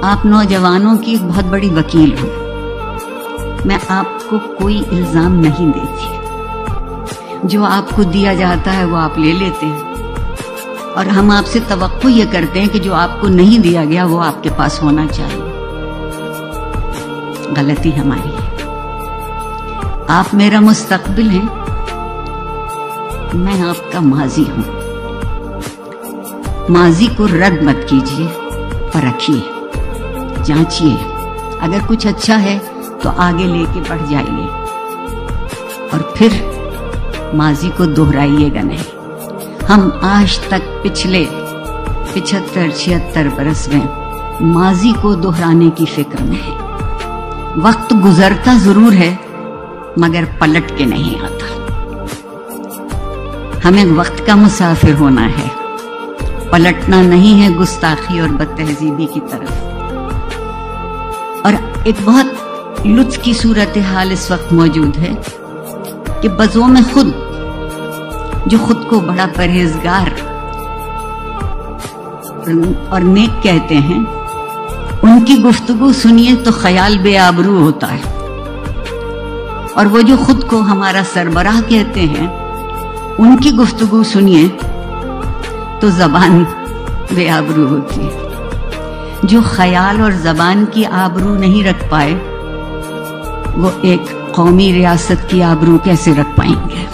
آپ نوجوانوں کی ایک بہت بڑی وکیل ہوں. میں آپ کو کوئی الزام نہیں دیتی. جو آپ کو دیا جاتا ہے وہ آپ لے لیتے ہیں، اور ہم آپ سے توقع یہ کرتے ہیں کہ جو آپ کو نہیں دیا گیا وہ آپ کے پاس ہونا چاہیے. غلطی ہماری ہے. آپ میرا مستقبل ہیں، میں آپ کا ماضی ہوں. ماضی کو رد مت کیجیے، پرکھیے، جانچیے. اگر کچھ اچھا ہے تو آگے لے کے بڑھ جائیے، اور پھر ماضی کو دہرائیے گا نہیں. ہم آج تک پچھلے 75-76 برس میں ماضی کو دہرانے کی فکر میں ہیں. وقت گزرتا ضرور ہے مگر پلٹ کے نہیں آتا. ہمیں وقت کا مسافر ہونا ہے، پلٹنا نہیں ہے گستاخی اور بدتہذیبی کی طرف. اور ایک بہت لطف کی صورتحال اس وقت موجود ہے کہ بزوم خود جو خود کو بڑا پرہیزگار اور نیک کہتے ہیں، ان کی گفتگو سنیے تو خیال بے آبرو ہوتا ہے، اور وہ جو خود کو ہمارا سربراہ کہتے ہیں ان کی گفتگو سنیے تو زبان بے آبرو ہوتی ہے. جو خیال اور زبان کی آبرو نہیں رکھ پائے وہ ایک قومی ریاست کی آبرو کیسے رکھ پائیں گے؟